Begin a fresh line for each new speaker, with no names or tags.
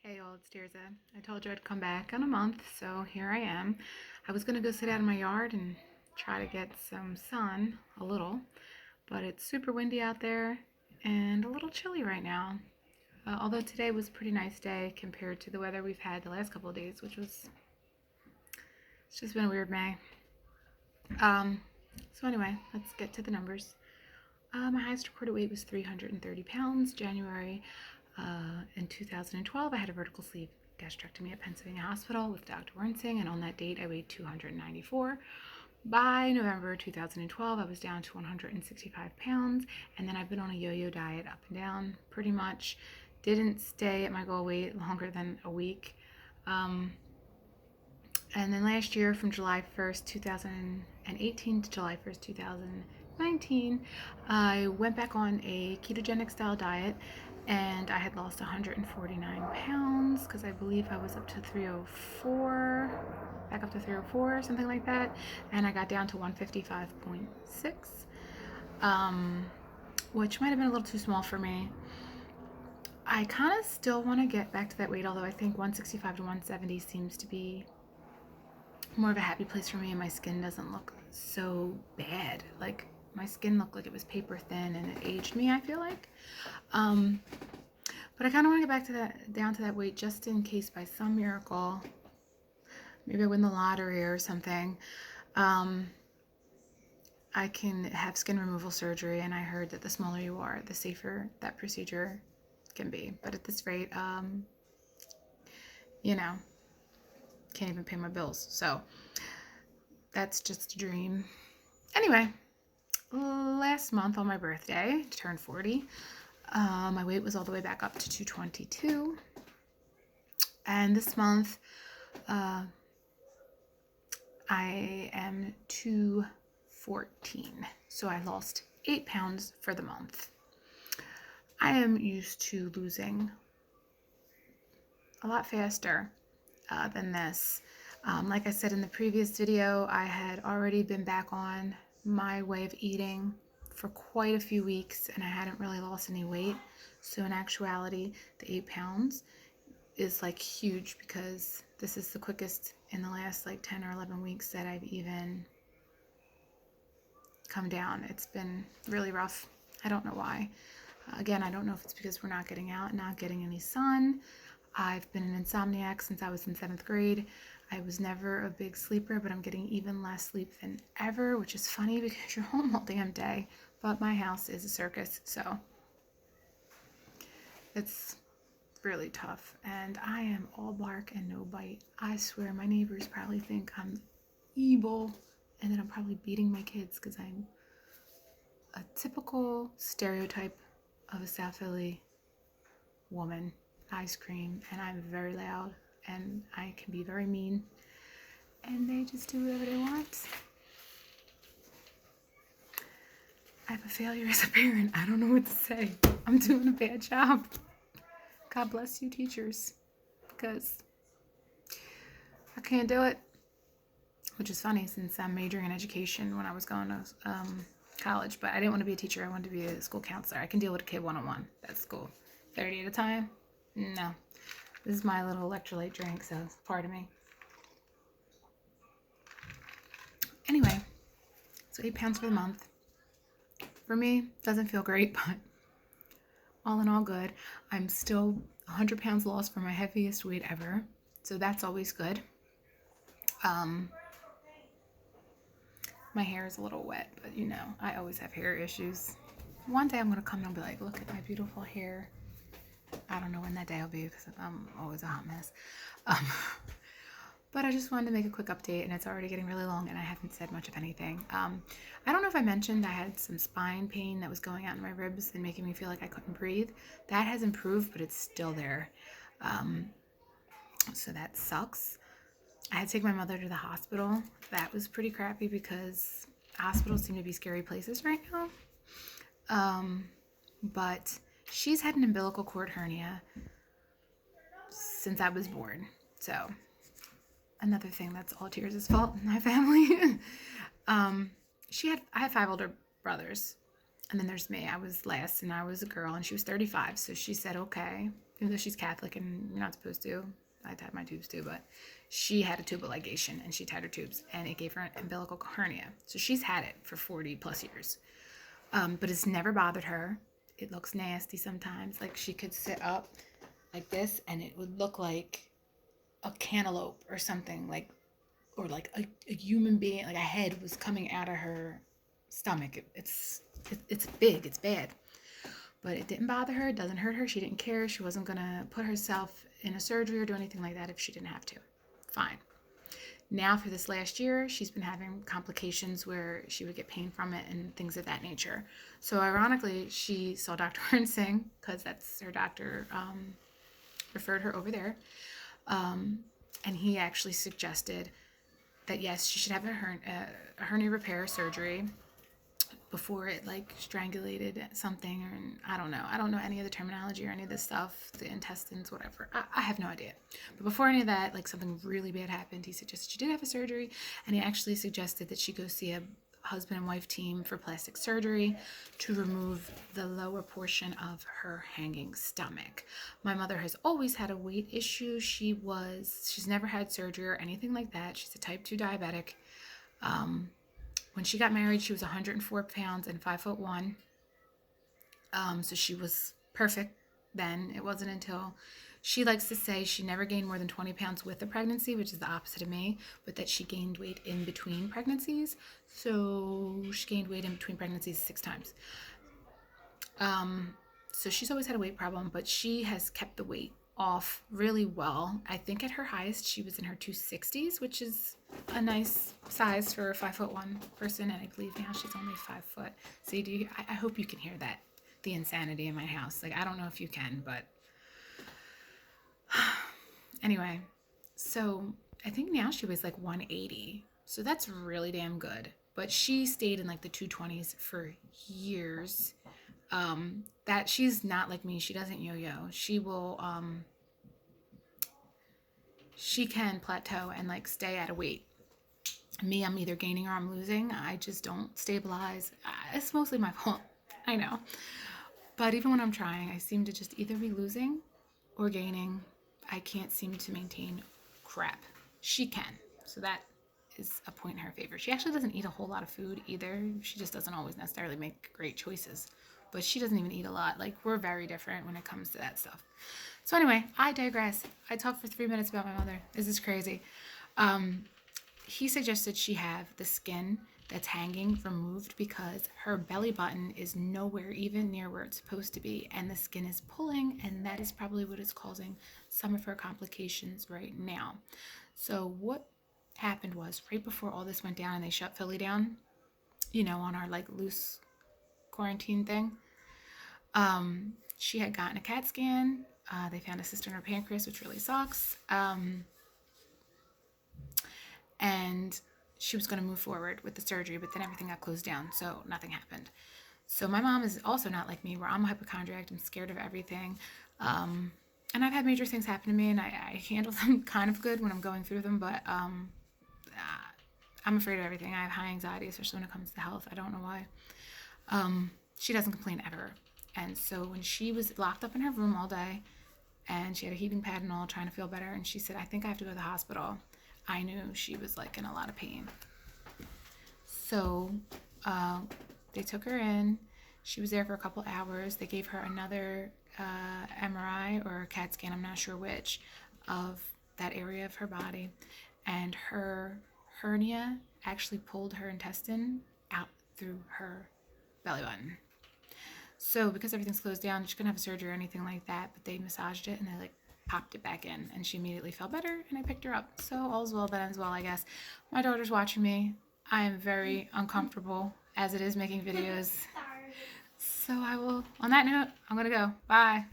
Hey all, it's Tirza. I told you I'd come back in a month, so here I am. I was gonna go sit out in my yard and try to get some sun, a little, but it's super windy out there and a little chilly right now. Although today was a pretty nice day compared to the weather we've had the last couple of days, it's just been a weird May. Um, so anyway, let's get to the numbers. My highest recorded weight was 330 pounds. January in 2012, I had a vertical sleeve gastrectomy at Pennsylvania Hospital with Dr. Wernsing, and on that date, I weighed 294. By November 2012, I was down to 165 pounds, and then I've been on a yo-yo diet up and down pretty much. Didn't stay at my goal weight longer than a week. And then last year, from July 1st, 2018 to July 1st, 2019, I went back on a ketogenic style diet and I had lost 149 pounds because I believe I was up to 304, back up to 304, something like that. And I got down to 155.6, which might have been a little too small for me. I kind of still want to get back to that weight, although I think 165 to 170 seems to be more of a happy place for me, and my skin doesn't look so bad. Like, my skin looked like it was paper thin and it aged me, I feel like. But I kind of want to get back to that, down to that weight, just in case by some miracle, maybe I win the lottery or something, I can have skin removal surgery. And I heard that the smaller you are, the safer that procedure can be. But at this rate, you know, can't even pay my bills. So that's just a dream. Anyway, last month on my birthday, to turn 40, my weight was all the way back up to 222. And this month, I am 214. So I lost 8 pounds for the month. I am used to losing a lot faster than this. Like I said in the previous video, I had already been back on my way of eating for quite a few weeks and I hadn't really lost any weight. So in actuality, the 8 pounds is like huge because this is the quickest in the last like 10 or 11 weeks that I've even come down. It's been really rough. I don't know why. Again, I don't know if it's because we're not getting out, not getting any sun. I've been an insomniac since I was in 7th grade. I was never a big sleeper, but I'm getting even less sleep than ever, which is funny because you're home all damn day. But my house is a circus, so it's really tough. And I am all bark and no bite. I swear my neighbors probably think I'm evil and that I'm probably beating my kids because I'm a typical stereotype of a South Philly woman. Ice cream, and I'm very loud and I can be very mean and they just do whatever they want. I have a failure as a parent. I don't know what to say. I'm doing a bad job. God bless you, teachers, because I can't do it. Which is funny since I'm majoring in education when I was going to college, but I didn't want to be a teacher. I wanted to be a school counselor. I can deal with a kid one-on-one. That's cool. 30 at a time? No. This is my little electrolyte drink, so it's part of me. Anyway, so 8 pounds for the month. For me, doesn't feel great, but all in all good. I'm still 100 pounds lost for my heaviest weight ever, so that's always good. My hair is a little wet, but you know, I always have hair issues. One day I'm going to come and be like, look at my beautiful hair. I don't know when that day will be because I'm always a hot mess. But I just wanted to make a quick update, and it's already getting really long, and I haven't said much of anything. I don't know if I mentioned I had some spine pain that was going out in my ribs and making me feel like I couldn't breathe. That has improved, but it's still there. So that sucks. I had to take my mother to the hospital. That was pretty crappy because hospitals seem to be scary places right now. But she's had an umbilical cord hernia since I was born. So another thing that's all Tears' fault in my family. I had 5 older brothers, and then there's me. I was last, and I was a girl, and she was 35. So she said, okay, even though she's Catholic and you're not supposed to. I tied my tubes too, but she had a tubal ligation and she tied her tubes and it gave her an umbilical hernia. So she's had it for 40 plus years. But it's never bothered her. It looks nasty sometimes. Like she could sit up like this and it would look like a cantaloupe or something, like, or like a human being, like a head was coming out of her stomach. It's big, it's bad. But it didn't bother her, it doesn't hurt her, she didn't care, she wasn't gonna put herself in a surgery or do anything like that if she didn't have to. Fine. Now for this last year, she's been having complications where she would get pain from it and things of that nature. So ironically, she saw Dr. Warren Singh, because that's her doctor, referred her over there. And he actually suggested that yes, she should have a hernia repair surgery before it like strangulated something, or I don't know any of the terminology or any of this stuff, the intestines, whatever. I have no idea. But before any of that, like something really bad happened, he suggested she did have a surgery, and he actually suggested that she go see a husband and wife team for plastic surgery to remove the lower portion of her hanging stomach. My mother has always had a weight issue. She's never had surgery or anything like that. She's a type 2 diabetic. When she got married, she was 104 pounds and 5'1". So she was perfect then. It wasn't until she likes to say she never gained more than 20 pounds with the pregnancy, which is the opposite of me, but that she gained weight in between pregnancies. So she gained weight in between pregnancies 6 times. So she's always had a weight problem, but she has kept the weight off really well. I think at her highest she was in her 260s, which is a nice size for a 5'1" person, and I believe now she's only 5 foot. See, I hope you can hear that, the insanity in my house. Like, I don't know if you can, but anyway, so I think now she weighs like 180, so that's really damn good. But she stayed in like the 220s for years. That she's not like me. She doesn't yo-yo. She will, she can plateau and like stay at a weight. Me, I'm either gaining or I'm losing. I just don't stabilize. It's mostly my fault. I know. But even when I'm trying, I seem to just either be losing or gaining. I can't seem to maintain crap. She can. So that is a point in her favor. She actually doesn't eat a whole lot of food either. She just doesn't always necessarily make great choices. But she doesn't even eat a lot. Like, we're very different when it comes to that stuff. So anyway, I digress. I talked for 3 minutes about my mother. This is crazy. He suggested she have the skin that's hanging removed because her belly button is nowhere even near where it's supposed to be, and the skin is pulling, and that is probably what is causing some of her complications right now. So what happened was, right before all this went down and they shut Philly down, on our like loose quarantine thing, she had gotten a CAT scan. They found a cyst in her pancreas, which really sucks. And she was going to move forward with the surgery, but then everything got closed down, so nothing happened. So my mom is also not like me, where I'm a hypochondriac. I'm scared of everything. And I've had major things happen to me, and I handle them kind of good when I'm going through them, but I'm afraid of everything. I have high anxiety, especially when it comes to health. I don't know why. She doesn't complain ever. And so when she was locked up in her room all day, and she had a heating pad and all, trying to feel better, and she said, I think I have to go to the hospital, I knew she was like in a lot of pain. So they took her in. She was there for a couple hours. They gave her another MRI or CAT scan, I'm not sure which, of that area of her body. And her hernia actually pulled her intestine out through her belly button. So because everything's closed down, she couldn't have a surgery or anything like that, but they massaged it and they like popped it back in, and she immediately felt better, and I picked her up. So all's well that ends well, I guess. My daughter's watching me. I am very uncomfortable as it is making videos. So on that note, I'm gonna go. Bye.